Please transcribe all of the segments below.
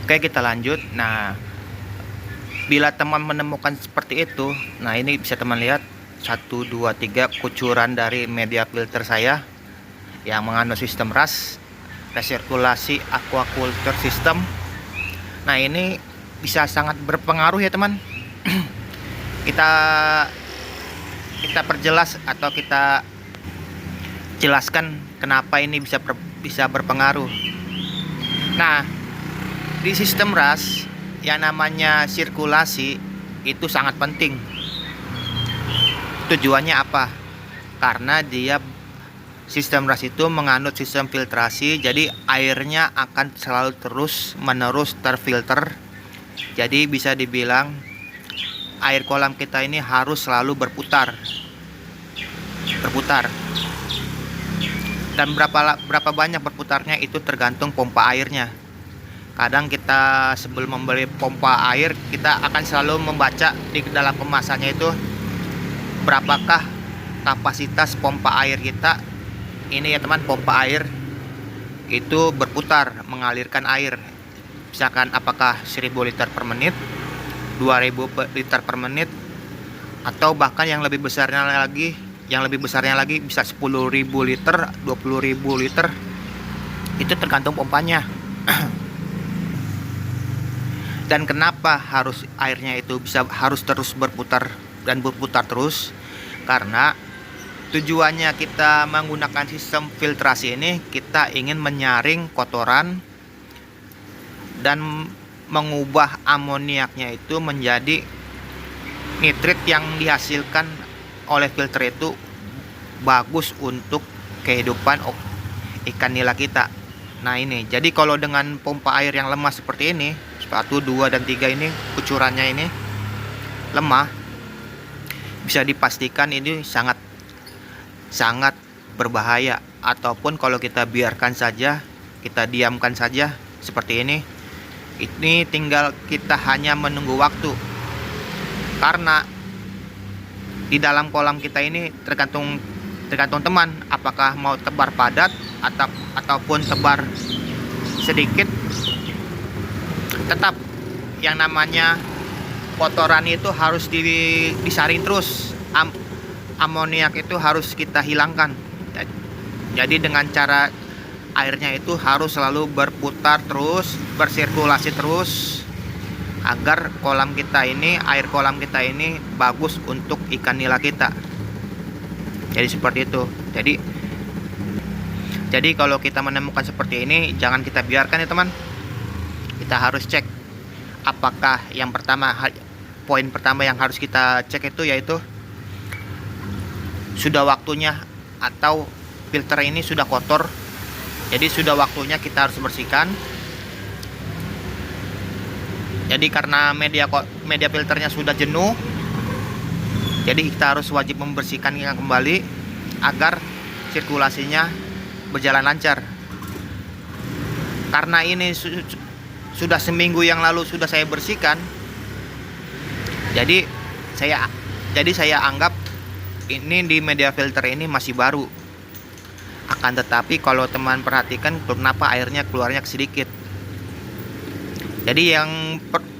Oke, kita lanjut. Nah, bila teman menemukan seperti itu, nah ini bisa teman lihat 1, 2, 3 kucuran dari media filter saya yang mengandung sistem RAS, resirkulasi aquaculture system. Nah, ini bisa sangat berpengaruh ya teman. kita kita perjelas atau kita jelaskan kenapa ini bisa berpengaruh. Nah, di sistem RAS yang namanya sirkulasi itu sangat penting. Tujuannya apa? Karena sistem RAS itu menganut sistem filtrasi, jadi airnya akan selalu terus menerus terfilter. Jadi bisa dibilang air kolam kita ini harus selalu berputar. Dan berapa banyak berputarnya itu tergantung pompa airnya. Kadang kita sebelum membeli pompa air, kita akan selalu membaca di dalam kemasannya itu berapakah kapasitas pompa air kita. Ini ya teman, pompa air itu berputar mengalirkan air. Misalkan apakah 1000 liter per menit, 2000 liter per menit, atau bahkan yang lebih besarnya lagi bisa 10.000 liter, 20.000 liter. Itu tergantung pompanya. Dan kenapa airnya itu harus terus berputar dan berputar terus? Karena tujuannya kita menggunakan sistem filtrasi ini, kita ingin menyaring kotoran dan mengubah amoniaknya itu menjadi nitrit yang dihasilkan oleh filter itu bagus untuk kehidupan ikan nila kita. Nah ini, jadi kalau dengan pompa air yang lemah seperti ini, 1, 2, dan 3 ini kucurannya ini lemah, bisa dipastikan ini sangat berbahaya. Ataupun kalau kita biarkan saja, kita diamkan saja seperti ini tinggal kita hanya menunggu waktu. Karena di dalam kolam kita ini tergantung teman, apakah mau tebar padat ataupun tebar sedikit, tetap yang namanya kotoran itu harus disaring terus. Amoniak itu harus kita hilangkan. Jadi dengan cara airnya itu harus selalu berputar terus, bersirkulasi terus, agar air kolam kita ini bagus untuk ikan nila kita. Jadi seperti itu. Jadi kalau kita menemukan seperti ini, jangan kita biarkan ya teman. Kita harus cek apakah poin pertama yang harus kita cek itu yaitu sudah waktunya atau filter ini sudah kotor. Jadi sudah waktunya kita harus bersihkan. Jadi karena media filternya sudah jenuh, jadi kita harus wajib membersihkannya kembali agar sirkulasinya berjalan lancar. Karena ini sudah seminggu yang lalu sudah saya bersihkan, jadi saya anggap ini di media filter ini masih baru. Akan tetapi kalau teman perhatikan, kenapa airnya keluarnya sedikit. Jadi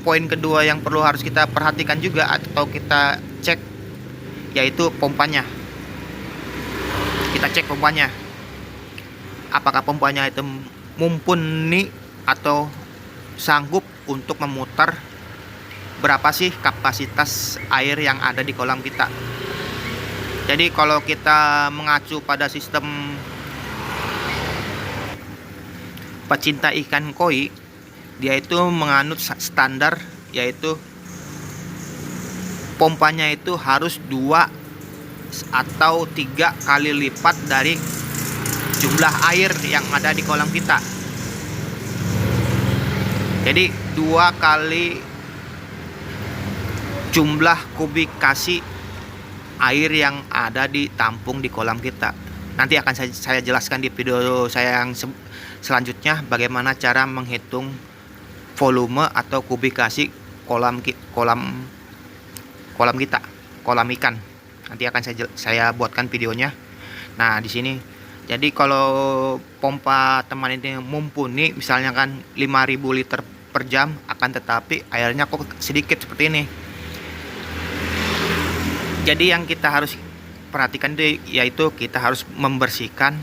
poin kedua yang perlu harus kita perhatikan juga atau kita cek yaitu pompanya. Kita cek pompanya, apakah pompanya itu mumpuni atau sanggup untuk memutar berapa sih kapasitas air yang ada di kolam kita. Jadi kalau kita mengacu pada sistem pecinta ikan koi, dia itu menganut standar, yaitu pompanya itu harus 2 atau 3 kali lipat dari jumlah air yang ada di kolam kita. Jadi 2 kali jumlah kubikasi air yang ada di tampung di kolam kita. Nanti akan saya jelaskan di video saya yang selanjutnya bagaimana cara menghitung volume atau kubikasi kolam kita, kolam ikan. Nanti akan saya buatkan videonya. Nah, di sini jadi kalau pompa teman ini mumpuni, misalnya kan 5.000 liter per jam, akan tetapi airnya kok sedikit seperti ini. Jadi yang kita harus perhatikan yaitu kita harus membersihkan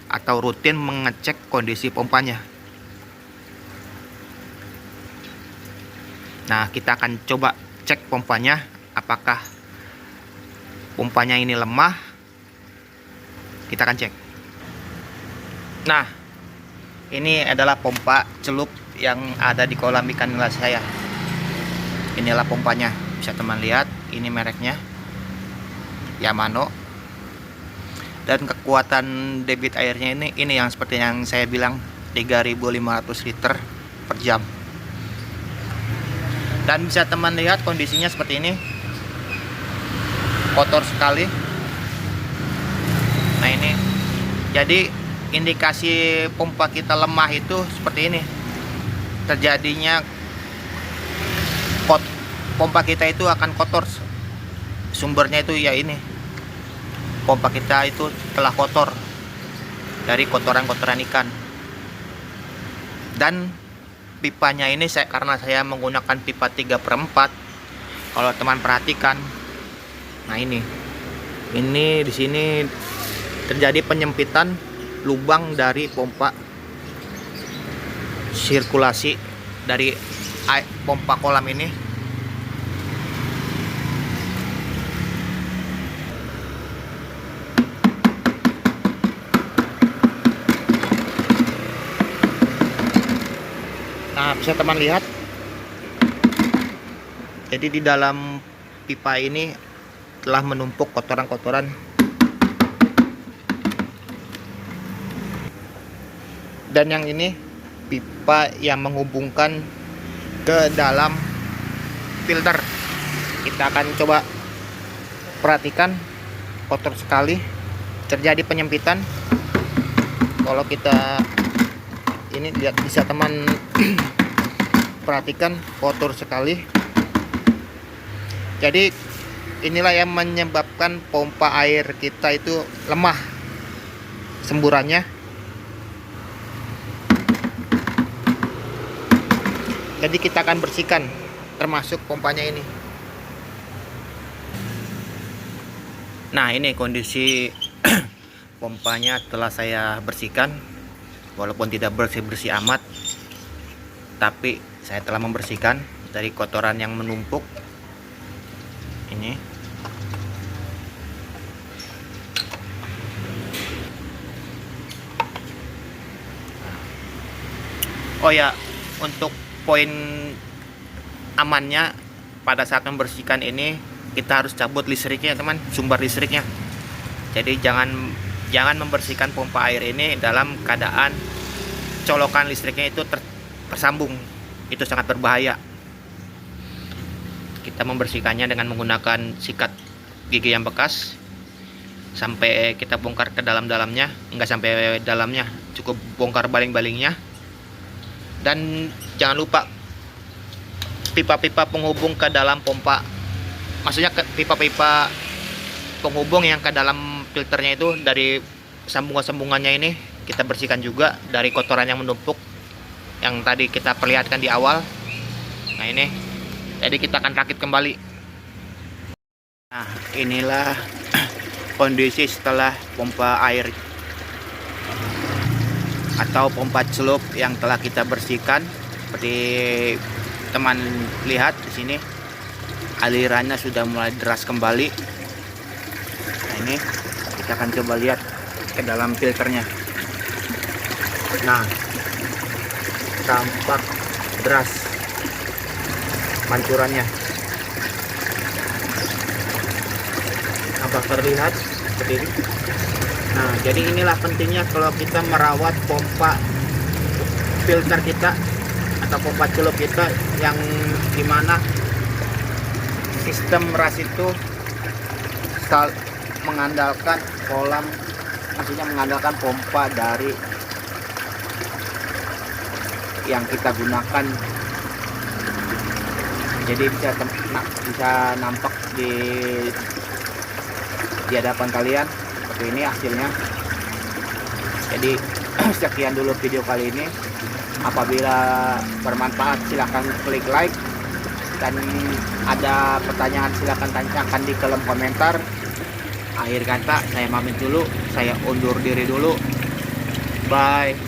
atau rutin mengecek kondisi pompanya. Nah, kita akan coba cek pompanya, apakah pompanya ini lemah. Kita akan cek. Nah, ini adalah pompa celup yang ada di kolam ikan nila saya. Inilah pompanya, bisa teman lihat. Ini mereknya Yamano. Dan kekuatan debit airnya ini yang seperti yang saya bilang, 3.500 liter per jam. Dan bisa teman lihat kondisinya seperti ini, kotor sekali. Nah, ini jadi indikasi pompa kita lemah itu seperti ini, terjadinya pompa kita itu akan kotor. Sumbernya itu ya ini, pompa kita itu telah kotor dari kotoran-kotoran ikan. Dan pipanya ini karena saya menggunakan pipa 3/4, kalau teman perhatikan, nah ini di sini terjadi penyempitan lubang dari pompa sirkulasi dari pompa kolam ini. Nah, bisa teman lihat, jadi di dalam pipa ini telah menumpuk kotoran-kotoran. Dan yang ini pipa yang menghubungkan ke dalam filter. Kita akan coba perhatikan, kotor sekali, terjadi penyempitan. Kalau kita ini lihat, bisa teman perhatikan, kotor sekali. Jadi inilah yang menyebabkan pompa air kita itu lemah semburannya. Jadi kita akan bersihkan termasuk pompanya ini. Nah, ini kondisi pompanya telah saya bersihkan. Walaupun tidak bersih-bersih amat, tapi saya telah membersihkan dari kotoran yang menumpuk ini. Oh ya, untuk poin amannya pada saat membersihkan ini, kita harus cabut listriknya, teman, sumber listriknya. Jadi jangan membersihkan pompa air ini dalam keadaan colokan listriknya itu tersambung. Itu sangat berbahaya. Kita membersihkannya dengan menggunakan sikat gigi yang bekas sampai kita bongkar ke dalam-dalamnya, enggak sampai dalamnya, cukup bongkar baling-balingnya. Dan jangan lupa pipa-pipa penghubung ke dalam pompa, maksudnya pipa-pipa penghubung yang ke dalam filternya itu, dari sambungan-sambungannya ini kita bersihkan juga dari kotoran yang menumpuk yang tadi kita perlihatkan di awal. Nah, ini jadi kita akan rakit kembali. Nah, inilah kondisi setelah pompa air atau pompa celup yang telah kita bersihkan. Seperti teman lihat di sini, alirannya sudah mulai deras kembali. Nah, ini kita akan coba lihat ke dalam filternya. Nah, tampak deras pancurannya. Nampak terlihat seperti ini. Nah, jadi inilah pentingnya kalau kita merawat pompa filter kita atau pompa celup kita, yang dimana sistem ras itu mengandalkan kolam, maksudnya mengandalkan pompa dari yang kita gunakan. Jadi bisa nampak di hadapan kalian seperti ini hasilnya. Jadi sekian dulu video kali ini. Apabila bermanfaat silahkan klik like, dan ada pertanyaan silahkan tanyakan di kolom komentar. Akhir kata saya pamit dulu, saya undur diri dulu, bye.